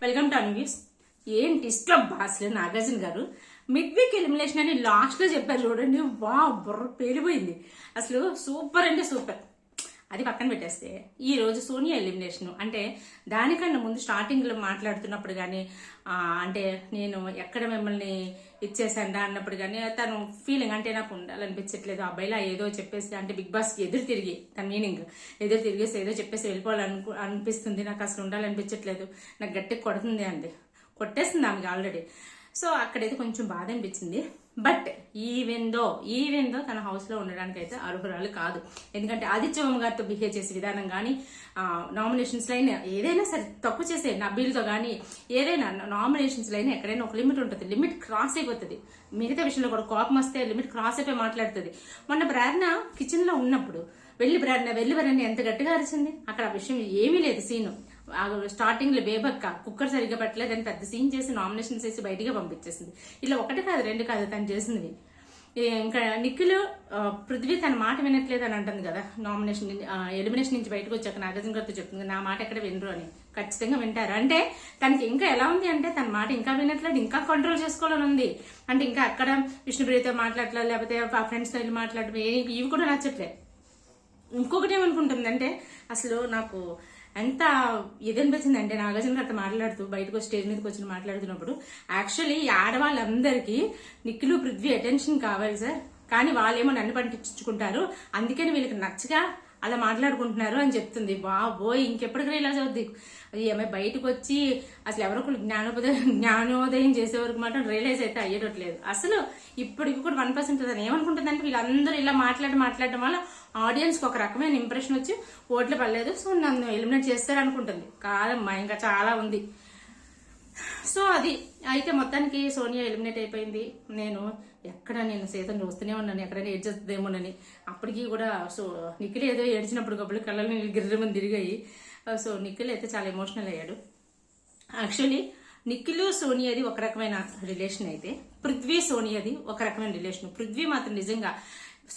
Welcome to అన్వ్యూస్. ఏంటి ఇష్టం అసలు నాగార్జున గారు మిడ్ వీక్ ఎలిమినేషన్ అని లాస్ట్ లో చెప్పారు చూడండి. వా బుర్ర పేలిపోయింది అసలు. సూపర్ అంటే సూపర్. అది పక్కన పెట్టేస్తే ఈ రోజు సోనియా ఎలిమినేషన్ అంటే దానికన్నా ముందు స్టార్టింగ్ లో మాట్లాడుతున్నప్పుడు కానీ అంటే నేను ఎక్కడ మిమ్మల్ని ఇచ్చేసాను అన్నప్పుడు కానీ తను ఫీలింగ్ అంటే నాకు ఉండాలనిపించట్లేదు అబ్బాయిలా ఏదో చెప్పేసి అంటే బిగ్ బాస్ కి ఎదురు తిరిగి తన మీనింగ్ ఎదురు తిరిగేసి ఏదో చెప్పేసి అనిపిస్తుంది. నాకు అసలు ఉండాలనిపించట్లేదు, నాకు గట్టిగా కొడుతుంది అండి, కొట్టేస్తుంది ఆమెకి ఆల్రెడీ. సో అక్కడైతే కొంచెం బాధ అనిపించింది. బట్ ఈవెన్ దో తన హౌస్ లో ఉండడానికి అయితే అర్హురాలు కాదు. ఎందుకంటే ఆదిత్యవర్మ గారితో బిహేవ్ చేసే విధానం కానీ నామినేషన్స్ లైన్ ఏదైనా సరే తప్పు చేసే నబీల్తో కానీ ఏదైనా నామినేషన్స్ లైన్ ఎక్కడైనా ఒక లిమిట్ ఉంటుంది, లిమిట్ క్రాస్ అయిపోతుంది. మిగతా విషయంలో కూడా కోపం వస్తే లిమిట్ క్రాస్ అయిపోయి మాట్లాడుతుంది. మొన్న ప్రేరణ కిచెన్ లో ఉన్నప్పుడు వెళ్ళి ప్రేరణ ఎంత గట్టిగా అరిచింది. అక్కడ ఆ విషయం ఏమీ లేదు. సీను స్టార్టింగ్ లో బేబక్క కుక్కర్ సరిగ్గా పెట్టలేదు అని పెద్ద సీన్ చేసి నామినేషన్స్ చేసి బయటిగా పంపించేసింది. ఇలా ఒకటి కాదు రెండు కాదు తను చేసింది. ఇంకా నిఖిల్ పృథ్వీ తన మాట వినట్లేదు అని అంటుంది కదా, నామినేషన్ ఎలిమినేషన్ నుంచి బయటకు వచ్చాక నాగార్జున గారితో చెప్తుంది నా మాట ఎక్కడ వినరు అని. ఖచ్చితంగా వింటారు. అంటే తనకి ఇంకా ఎలా ఉంది అంటే తన మాట ఇంకా వినట్లేదు, ఇంకా కంట్రోల్ చేసుకోవాలని ఉంది. అంటే ఇంకా అక్కడ విష్ణుప్రియతో మాట్లాడలేదు, లేకపోతే ఆ ఫ్రెండ్స్తో వెళ్ళి మాట్లాడటం ఇవి కూడా నచ్చట్లేదు. ఇంకొకటి ఏమనుకుంటుంది అంటే అసలు నాకు ఎంత ఇది అనిపించింది అంటే నాగార్జున గారితో మాట్లాడుతూ బయటకు స్టేజ్ మీదకి వచ్చి మాట్లాడుతున్నప్పుడు యాక్చువల్లీ ఈ ఆడవాళ్ళందరికీ నిఖిల్ పృథ్వీ అటెన్షన్ కావాలి సార్, కానీ వాళ్ళేమో నన్ను పట్టించుకుంటారు, అందుకని వీళ్ళకి నచ్చగా అలా మాట్లాడుకుంటున్నారు అని చెప్తుంది. బాబోయ్ ఇంకెప్పటికీ ఇలా చదువుద్ది. ఏమై బయటకు వచ్చి అసలు ఎవరొకరు జ్ఞానోదయం చేసే వరకు మాత్రం రియలైజ్ అయితే అయ్యేటట్లేదు. అసలు ఇప్పటికి కూడా 1% అని ఏమనుకుంటుంది అంటే వీళ్ళందరూ ఇలా మాట్లాడటం వల్ల ఆడియన్స్ కి ఒక రకమైన ఇంప్రెషన్ వచ్చి ఓట్లు పడలేదు, సో నన్ను ఎలిమినేట్ చేస్తారు అనుకుంటుంది. కాదమ్మా ఇంకా చాలా ఉంది. సో అది అయితే మొత్తానికి సోనియా ఎలిమినేట్ అయిపోయింది. నేను సీతను చూస్తూనే ఉన్నాను ఎక్కడైనా ఏడ్చేస్తుందేమోనని. అప్పటికి కూడా సో నిఖిల్ ఏదో ఏడ్చినప్పుడు కప్పుడు కళ్ళని గిర్రమని తిరిగాయి. సో నిఖిల్ అయితే చాలా ఎమోషనల్ అయ్యాడు. యాక్చువల్లీ నిఖిల్ సోనియాది ఒక రకమైన రిలేషన్ అయితే పృథ్వీ సోనియాది ఒక రకమైన రిలేషన్. పృథ్వీ మాత్రం నిజంగా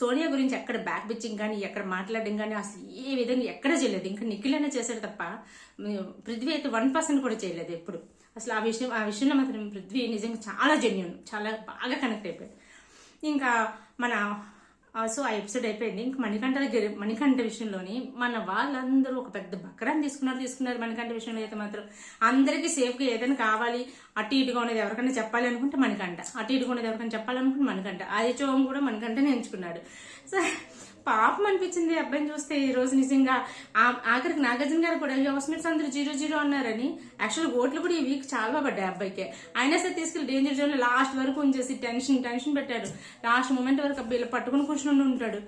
సోనియా గురించి ఎక్కడ బ్యాక్ బిచ్చింగ్ కానీ ఎక్కడ మాట్లాడడం కానీ అసలు ఏ విధంగా ఎక్కడ చేయలేదు. ఇంకా నిఖిల్ అనే చేశాడు తప్ప పృథ్వీ అయితే 1% కూడా చేయలేదు ఎప్పుడు. అసలు ఆ విషయంలో మాత్రం పృథ్వీ నిజంగా చాలా జెన్యూన్, చాలా బాగా కనెక్ట్ అయిపోయాడు. ఇంకా మన సో ఆ ఎపిసోడ్ అయిపోయింది. ఇంకా మణికంఠ విషయంలోని మన వాళ్ళందరూ ఒక పెద్ద బకరాన్ని తీసుకున్నారు. మణికంఠ విషయంలో అయితే మాత్రం అందరికీ సేఫ్గా ఏదైనా కావాలి అటు ఇటుగా ఉన్నది ఎవరికైనా చెప్పాలి అనుకుంటే మణికంఠ, అటు ఇటుగా ఉన్నది ఎవరికైనా చెప్పాలనుకుంటే మణికంఠ. ఆదిత్యవర్మ కూడా మణికంఠనే ఎంచుకున్నాడు. సో పాపం అనిపించింది అబ్బాయిని చూస్తే ఈ రోజు నిజంగా. ఆఖరికి నాగార్జున గారు కూడా హౌస్మేట్స్ అందరూ 0-0 అన్నారని యాక్చువల్ ఓట్లు కూడా ఈ వీక్ చాలా పడ్డాయి అబ్బాయికే. అయినా సరే తీసుకెళ్లి డేంజర్ జోన్ లో లాస్ట్ వరకు ఉంచేసి టెన్షన్ పెట్టాడు. లాస్ట్ మూమెంట్ వరకు అబ్బాయి ఇలా పట్టుకుని కూర్చుని ఉంటాడు.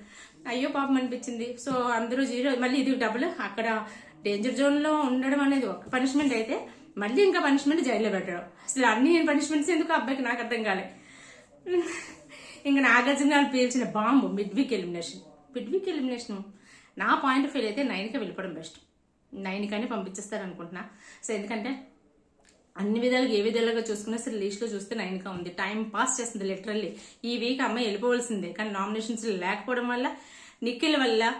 అయ్యో పాపం అనిపించింది. సో అందరూ 0, మళ్ళీ ఇది డబుల్. అక్కడ డేంజర్ జోన్ లో ఉండడం అనేది ఒక పనిష్మెంట్ అయితే మళ్ళీ ఇంకా పనిష్మెంట్ జైల్లో పెట్టడం. అసలు అన్ని పనిష్మెంట్స్ ఎందుకు అబ్బాయికి నాకు అర్థం కాలే. ఇంకా నాగార్జున గారు పేల్చిన బాంబు మిడ్ వీక్ ఎలిమినేషన్ నా పాయింట్ ఆఫ్ వ్యూ అయితే 9కి వెళ్ళిపోవడం బెస్ట్. 9కనే పంపించేస్తారు అనుకుంటున్నా. సో ఎందుకంటే అన్ని విధాలుగా ఏ విధాలుగా చూసుకున్నా సరే లిస్ట్ లో చూస్తే 9గా ఉంది. టైం పాస్ చేస్తుంది లిటరల్లీ. ఈ వీక్ అమ్మాయి వెళ్ళిపోవాల్సిందే, కానీ నామినేషన్స్ లేకపోవడం వల్ల నిఖిల్ వల్ల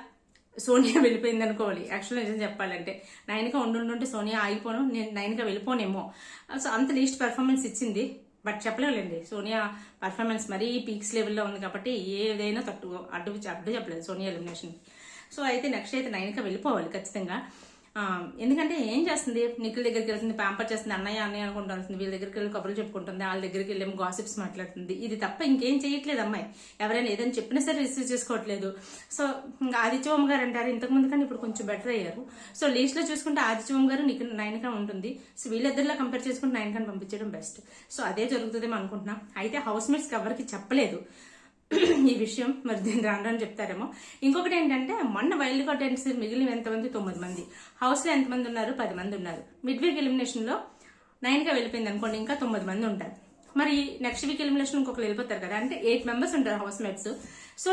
సోనియా వెళ్ళిపోయింది అనుకోవాలి. యాక్చువల్గా నిజం చెప్పాలంటే 9గా ఉండుంటే సోనియా ఆగిపోను, నేను 9గా వెళ్ళిపోనేమో. సో అంత లీస్ట్ పెర్ఫార్మెన్స్ ఇచ్చింది. బట్ చెప్పలేండి, సోనియా పర్ఫార్మెన్స్ మరీ పీక్స్ లెవెల్లో ఉంది కాబట్టి ఏదైనా అడ్డు చెప్పలేదు సోనియా ఎలిమినేషన్. సో అయితే నెక్స్ట్ అయితే 9గా వెళ్ళిపోవాలి ఖచ్చితంగా. ఎందుకంటే ఏం చేస్తుంది, నిఖిల్ దగ్గరికి వెళ్తుంది, ప్యాంపర్ చేస్తుంది, అన్నయ్య అనుకుంటుంది, వీళ్ళ దగ్గరికి వెళ్ళి కబుర్లు చెప్పుకుంటుంది, వాళ్ళ దగ్గరికి వెళ్ళి గాసిప్స్ మాట్లాడుతుంది. ఇది తప్ప ఇంకేం చేయట్లేదు అమ్మాయి. ఎవరైనా ఏదైనా చెప్పినా సరే రిసీవ్ చేసుకోవట్లేదు. సో ఆదిత్యవర్మ గారు అంటారు ఇంతకుముందు కానీ ఇప్పుడు కొంచెం బెటర్ అయ్యారు. సో లీస్ట్ లో చూసుకుంటే ఆదిత్యవర్మ గారు నిఖిల్ 9గా ఉంటుంది. సో వీళ్ళిద్దరిలో కంపేర్ చేసుకుంటే 9గా పంపించడం బెస్ట్. సో అదే జరుగుతుందేమో అనుకుంటున్నాం. అయితే హౌస్ మేట్స్కి ఎవరికి చెప్పలేదు ఈ విషయం, మరి దీన్ని రాను చెప్తారేమో. ఇంకొకటి ఏంటంటే మొన్న వైల్డ్ కార్డ్ ఎంట్రీస్ మిగిలిన ఎంతమంది 9 మంది, హౌస్ లో ఎంతమంది ఉన్నారు 10 మంది ఉన్నారు. మిడ్ వీక్ ఎలిమినేషన్ లో 9గా వెళ్ళిపోయింది అనుకోండి, ఇంకా 9 మంది ఉంటారు. మరి నెక్స్ట్ వీక్ ఎలిమినేషన్ ఇంకొకరు వెళ్ళిపోతారు కదా, అంటే 8 మెంబర్స్ ఉంటారు house mates. So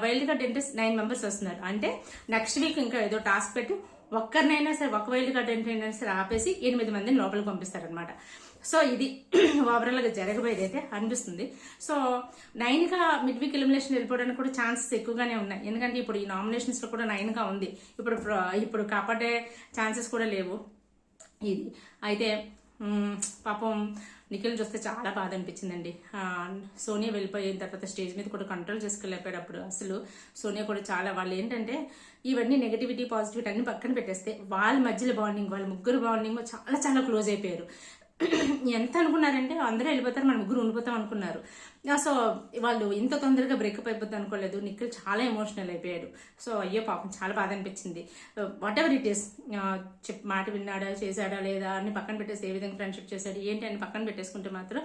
wild card entries 9 members వస్తున్నారు. అంటే నెక్స్ట్ వీక్ ఇంకా ఏదో టాస్క్ పెట్టి ఒక్కరినైనా సరే ఒక వైల్డ్ కార్డ్ ఎంట్రీ అయినా సరే ఆపేసి 8 మందిని లోపలికి పంపిస్తారనమాట. సో ఇది ఓవరాల్ గా జరగబోయేది అయితే అనిపిస్తుంది. సో 9గా మిడ్ వీక్ ఎలిమినేషన్ వెళ్ళిపోవడానికి కూడా ఛాన్సెస్ ఎక్కువగానే ఉన్నాయి. ఎందుకంటే ఇప్పుడు ఈ నామినేషన్స్ లో కూడా 9గా ఉంది. ఇప్పుడు కాపాడే ఛాన్సెస్ కూడా లేవు. ఇది అయితే పాపం నిఖిల్ చూస్తే చాలా బాధ అనిపించిందండి. సోనియా వెళ్ళిపోయిన తర్వాత స్టేజ్ మీద కూడా కంట్రోల్ చేసుకెళ్ళిపోయాడు. అప్పుడు అసలు సోనియా కూడా చాలా, వాళ్ళు ఏంటంటే ఇవన్నీ నెగటివిటీ పాజిటివిటీ అన్ని పక్కన పెట్టేస్తే వాళ్ళ మధ్యలో బాండింగ్, వాళ్ళ ముగ్గురు బాండింగ్ చాలా చాలా క్లోజ్ అయిపోయారు. ఎంత అనుకున్నారంటే అందరూ వెళ్ళిపోతారు, మన ముగ్గురు ఉండిపోతాం అనుకున్నారు. సో వాళ్ళు ఇంత తొందరగా బ్రేకప్ అయిపోద్ది అనుకోలేదు. నిఖిల్ చాలా ఎమోషనల్ అయిపోయాడు. సో అయ్యో పాపం చాలా బాధ అనిపించింది. వాట్ ఎవర్ ఇట్ ఈస్, మాట విన్నాడా చేశాడా లేదా అని పక్కన పెట్టేసి, ఏ విధంగా ఫ్రెండ్షిప్ చేశాడు ఏంటి అని పక్కన పెట్టేసుకుంటే మాత్రం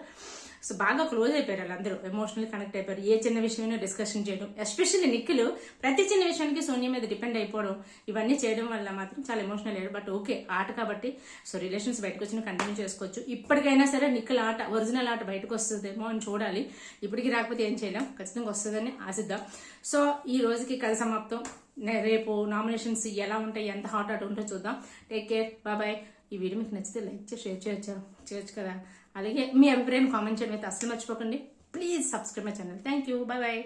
సో బాగా క్లోజ్ అయిపోయారు వాళ్ళందరూ, ఎమోషనల్లీ కనెక్ట్ అయిపోయారు. ఏ చిన్న విషయమైనా డిస్కషన్ చేయడం, ఎస్పెషల్లీ నిఖిల్ ప్రతి చిన్న విషయానికి సోనియా మీద డిపెండ్ అయిపోవడం, ఇవన్నీ చేయడం వల్ల మాత్రం చాలా ఎమోషనల్ అయ్యాడు. బట్ ఓకే, ఆట కాబట్టి సో రిలేషన్స్ బయటకు వచ్చిన కంటిన్యూ చేసుకోవచ్చు. ఇప్పటికైనా సరే నిఖిల్ ఆట, ఒరిజినల్ ఆట బయటకు వస్తుందేమో అని చూడాలి. ఇప్పటికి రాకపోతే ఏం చేయలేం, ఖచ్చితంగా వస్తుందని ఆశిద్దాం. సో ఈ రోజుకి కథ సమాప్తం. రేపు నామినేషన్స్ ఎలా ఉంటాయి, ఎంత హాట్ హాట్ ఉంటుందో చూద్దాం. Take care, bye. ఈ వీడియో మీకు నచ్చితే లైక్ చేసి షేర్ చేయొచ్చు కదా. అలాగే మీ అభిప్రాయం కామెంట్ చేయడం అయితే అసలు మర్చిపోకండి. Please subscribe my channel. Thank you, bye.